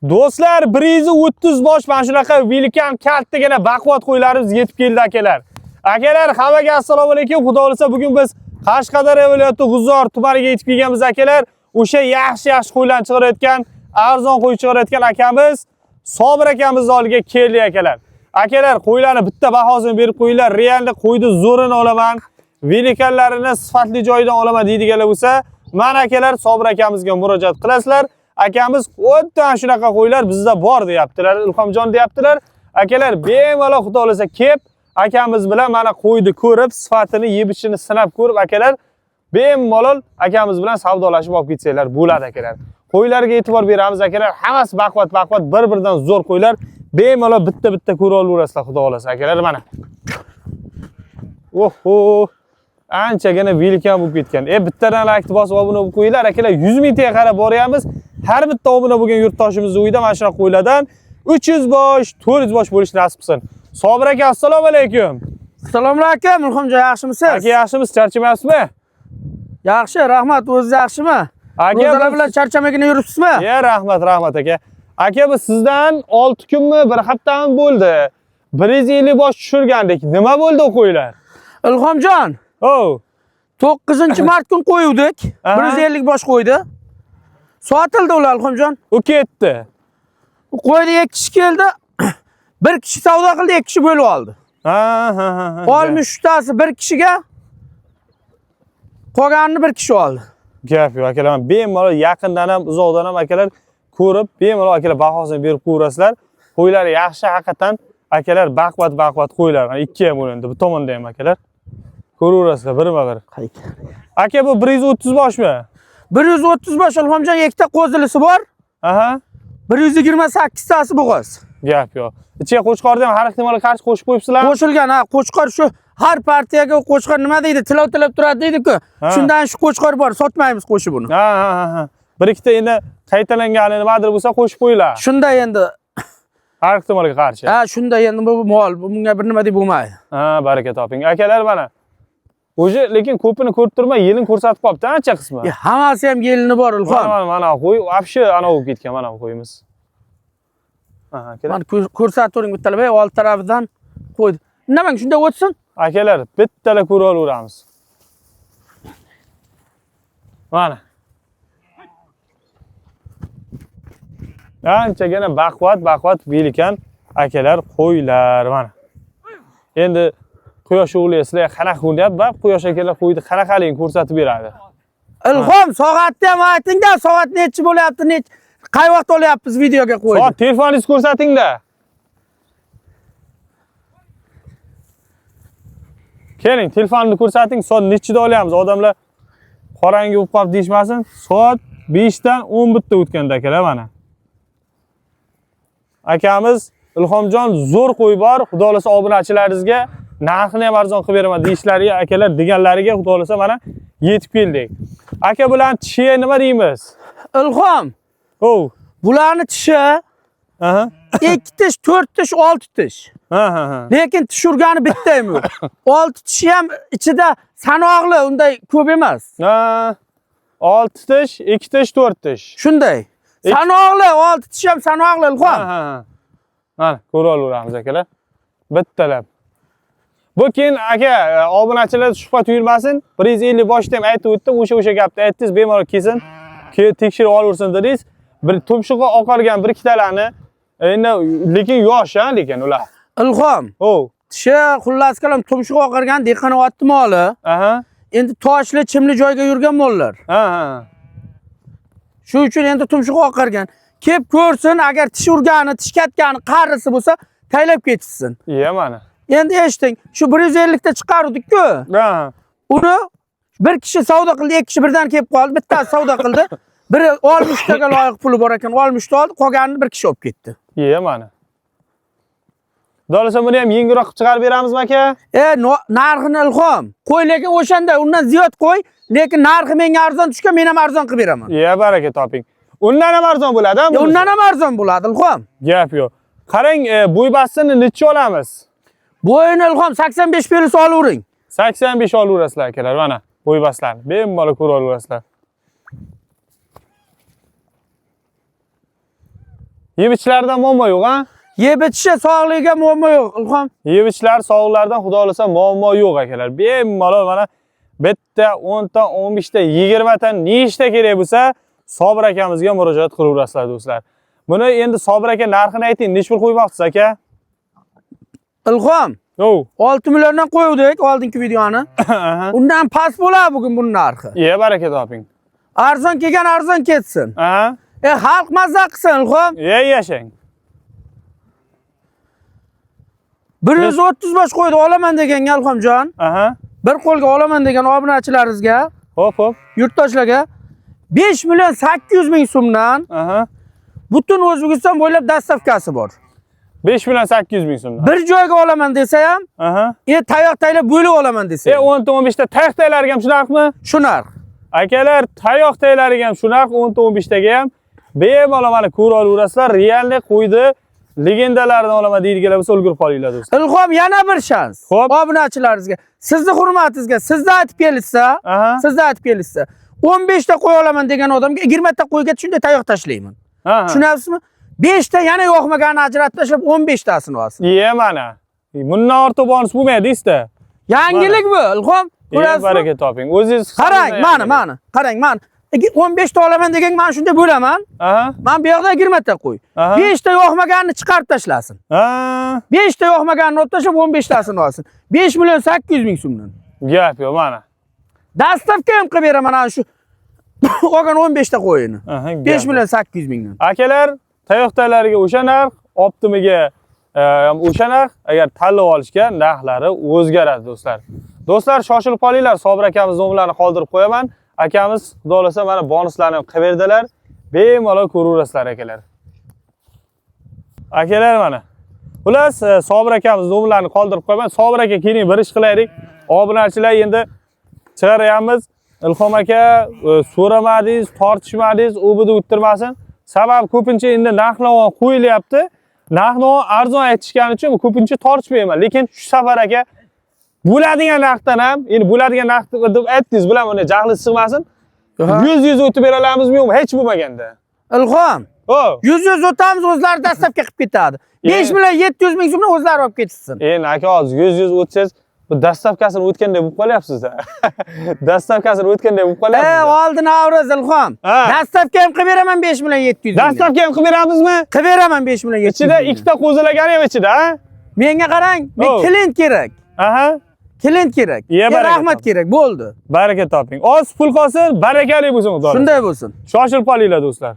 Do'stlar, 130 bosh mana shunaqa vilkam kattagina baquvvat qo'ylarimiz yetib keldi akalar. Akalar, hammaga assalomu alaykum. Xudo xolasa bugun biz Qashqadaryo viloyati G'uzor tumaniga yetib kelganmiz akalar. O'sha yaxshi qo'ylarni chiqarayotgan, arzon qo'y chiqarayotgan akamiz Sobir akamiz oldiga keldik akalar. Akalar, qo'ylarni bitta bahosini berib qo'yinglar. Realni qo'yni zo'rini olaman, vilkallarini sifatli joyidan olaman deydiganlar bo'lsa, mana akalar Sobir akamizga murojaat qilasizlar. Akamiz xuddi shunaqa qo'ylar bizda bor deyaptilar, Ilhomjon deyaptilar. Akalar, bemalol xudo xolasa kelib, akamiz bilan mana qo'yni ko'rib, sifatini, yeb-ichishini sinab ko'rib, akalar bemalol akamiz bilan savdolashib olib ketsanglar bo'ladi akalar. Qo'ylarga e'tibor beramiz akalar. Hammasi baquvvat, bir-biridan zo'r qo'ylar. Bemalol bitta ko'ra olaverasizlar xudo xolasa akalar mana. Oho! Anchagina vilkam bo'lib ketgan. Bittadan like bosib obuna bo'lib qo'yinglar akalar. 100 mingtaga qarab boryapmiz. Har bitta obuna bo'lgan yurtdoshimiz uyida mana shunaqa qo'ylardan 300 bosh, 400 bosh bo'lish nasib qilsin. Sobir aka, assalomu alaykum. Assalomu alaykum, Ilhomjon, yaxshimisiz? Aka, yaxshimisiz? Charchamayapsizmi? Yaxshi, rahmat. O'zingiz yaxshimi? Aka, o'zingizlar bilan charchamagina yuribsizmi? Rahmat aka. Aka, biz sizdan 6 kunmi, bir haftami bo'ldi. 150 bosh tushirgandik. Nima bo'ldi o qo'ylar? Ilhomjon. 9-mart kun qo'yuvdik. 150 bosh qo'ydi. Sotildi ular Ilhomjon. U ketdi. Qo'ydi 2 kishi keldi. Bir kishi savdo qildi, 2 kishi bo'lib oldi. Olmush uchtasi bir kishiga, qolganini bir kishi oldi. Gap yo'q akalar, men bemalol yaqindan ham, uzoqdan ham akalar ko'rib, bemalol akalar bahosini berib qo'yasizlar. Qo'ylar yaxshi haqiqatan akalar, baquvvat qo'ylar. Mana ikki ham bo'lindi, bu tomonda ham akalar. Ko'raverasizlar birma-bir. Aka, bu 130 boshmi? 130 bosh Ilhomjon, ikkita qo'zilisi bor. 128 tasi bo'g'oz. Gap yo'q. Ichiga qo'chqorni ham har ehtimolga qarshi qo'shib qo'yibsizlar. Qo'shilgan, qo'chqor shu har partiyaga qo'chqor nima deydi? Tilov turadi deydi-ku. Shundan shu qo'chqor bor, sotmaymiz qo'shib buni. Bir ikkita endi qaytalangani nimadir bo'lsa qo'shib qo'yinglar. Shunday endi har ehtimolga qarshi. Shunday endi bu mol, bunga bir nima deb bo'lmaydi. Baraka toping. Akalar mana. O'zi lekin ko'pini ko'rib turmay, yelini ko'rsatib qopti, ancha qismi. Hammasi ham yelini bor, Ilhom. Mana qo'y, vobshe ana bo'lib ketgan mana bu qo'yimiz. Mana ko'rsatib turing bittalar, old tarafidan qo'ydi. Nima shunday o'tsin? Akalar, bittalar ko'ra olaveramiz. Mana. Anchagina baquvvat vilkan akalar qo'ylar mana. Endi quyosh o'g'laysizlar, qanaqa bo'lyapti? Va quyosh akalar qo'ydi qanaqaligini ko'rsatib beradi. Ilhom, soatni ham ayting-da, soat necha bo'lyapti, qay vaqt olyapmiz videoga qo'ydi. Soat telefoningizni ko'rsating-da. Keling, telefonni ko'rsating, soat nechida olyapmiz? Odamlar qorangi bo'lib qolib deyishmasin. Soat 5 dan 11 o'tganda akalar mana. Akamiz Ilhomjon zo'r qo'y bor. Xudo xolasa obunachilaringizga narxini ham arzon qilib beraman deyishlariga, akalar deganlariga xudo xolasa mana yetib keldik. Aka bilan tishiga nima deymiz? Ilhom. Bularni tishi 2 tish, 4 tish, 6 tish. Lekin tish urgani bitta ham yo'q. 6 tishi ham ichida sanoqli, unday ko'p emas. 6 tish, 2 tish, 4 tish. Shunday. Sanoqli, 6 tish ham sanoqli, Ilhom. Mana ko'ra olaveramiz akalar. Bittalab. Bu keyin aka, obunachilar shuhbat yurmasin. 150 boshda ham aytib o'tdim, o'sha gapni aytdingiz, bemalol kelsin, tekshirib olaversin dedingiz. Bir tumshug'i oqargan bir ikkitalarni, endi lekin yosh, lekin ular. Ilhom. Tishi xullas kalam tumshug'i oqargan dehqonobod moli. Endi toshli, chimli joyga yurgan mollar. Shu uchun endi tumshug'i oqargan. Kelib ko'rsin, agar tish urgani, tish katgani, qarisi bo'lsa, taylab ketsin. Mana. Endi eshiting, shu 150 ta chiqardik-ku. Uni bir kishi savdo qildi, 2 kishi birdan kelib qoldi, bittasi savdo qildi. Biri 60 taga loyiq puli bor ekan, 60 ta oldi, qolganini bir kishi olib ketdi. Mana. Dolasa buni ham yengilroq chiqarib beramizmi aka? Narxini Ilhom. Qo'y, lekin o'shanda undan ziyod qo'y, lekin narxi menga arzon tushgan, men ham arzon qilib beraman. Baraka toping. Undan ham arzon bo'ladimi? Undan ham arzon bo'ladi, Ilhom. Gap yo'q. Qarang, bo'y bastini necha olamiz? Bo'yini Ilhom 85 pelis olavering. 85 olaverasizlar akalar, mana bo'y bastlarni. Bemalol ko'ra olaverasizlar. Yeb-ichlardan muammo yo'q, ha? Yeb-ichishi sog'ligiga muammo yo'q, Ilhom. Yeb-ichlar sog'liqlardan xudo xolasa muammo yo'q akalar. Bemalol mana bitta 10 ta, 15 ta, 20 ta nechta kerak bo'lsa, Sobir akamizga murojaat qilaverasizlar do'stlar. Buni endi Sobir aka narxini ayting, nech pul qo'ymoqchisiz aka? Ilhom. 6 milliondan qo'ydik oldingi videoni. Undan past bo'ladi bugun buning narxi. Baraka toping. Arzon kelgan arzon ketsin. Xalq mazza qilsin, Ilhom. Yashang. 130 bosh qo'ydi, olaman degan Ilhomjon. Bir qo'lga olaman degan obunachilaringizga. Hop. Yurtdoshlarga 5 million 800 ming so'mdan butun O'zbekiston bo'ylab dastavkasi bor. 5 million 800 ming so'mdan. Bir joyga olaman desa ham, tayoq taylab bo'lib olaman desa. 10 ta 15 ta tayoq taylariga ham shu narxmi? Shu narx. Akalar, tayoq taylariga ham shu narx, 10 ta 15 taga ham bemalol mana ko'ra olaverasizlar. Realni qo'ydi. Legendalardan olaman deydiganlar bo'lsa ulgurib qolinglar do'stlar. Ilhom yana bir shans. Obunachilaringizga, sizni hurmatingizga, sizni aytib kelishsa, 15 ta qo'y olaman degan odamga 20 ta qo'yga shunday tayoq tashlayman. Tushunyapsizmi? 5 ta yana yo'qmaganini ajratib tashlab 15 tasini olsin. Mana. Bundan ortiq bonus bo'lmaydi-sizda. Yangilik bu, Ilhom. Baraka toping. O'zingiz qarang, mana. Qarang, mana. 15 ta olaman degan men shunday bo'laman. Men bu yoqda 20 ta qo'y. 5 ta yo'qmaganini chiqarib tashlasin. 5 ta yo'qmaganini olib tashlab 15 tasini olsin. 5 million 800 ming so'mdan. Gap yo'q, mana. Dastavka ham qilib beraman ana shu olgan 15 ta qo'yini. 5 million 800 mingdan. Akalar, tayoqtalarga o'sha narx, optimiga ham o'sha narx, agar tanlab olishga narxlari o'zgaradi do'stlar. Do'stlar, shoshilib qolinglar, Sobir akamiz nomerlarini qoldirib qo'yaman. Akamiz xudo xolasa mana bonuslarni qilib berdilar. Bemalol ko'raverasizlar akalar. Akalar mana. Xullas, Sobir akamiz nomerlarini qoldirib qo'yaman. Sobir aka keling bir ish qilaylik. Obunachilar endi chiqaryapmiz. Ilhom aka so'ramadingiz, tortishmadingiz, u buni o'ttirmasin. Sabab ko'pincha endi narxlar qo'yilyapti. Narxni arzon aytishgani uchun ko'pincha tortishmayman. Lekin shu safar aka bo'ladigan narxdan ham, endi bo'ladigan narx deb aytdingiz, bilan uni jahli sig'masin. 100 o'tib bera olamizmi yo'qmi? Hech bo'lmaganda. Ilhom. 100 o'tamiz, o'zlari dastavka qilib ketadi. 5 million 700 ming so'mni o'zlari olib ketsin. Endi aka hozir 100 o'tsangiz, bu dastavkasini o'tganda bo'lib qolyapsiz-da. Dastavkasini o'tganda bo'lib qolyapsiz. Oldin avroz Ilhom. Dastavka ham qilib beraman 5 million 700 ming. Dastavka ham qilib beramizmi? Qilib beraman 5 million 700 ming. Ichida ikkita qo'zilagani ham ichida, ha? Menga qarang, men klient kerak. Klient kerak. Rahmat kerak, bo'ldi. Baraka toping. Oz pul qolsin, barakali bo'lsin, xudo. Shunday bo'lsin. Shoshilib qolinglar do'stlar.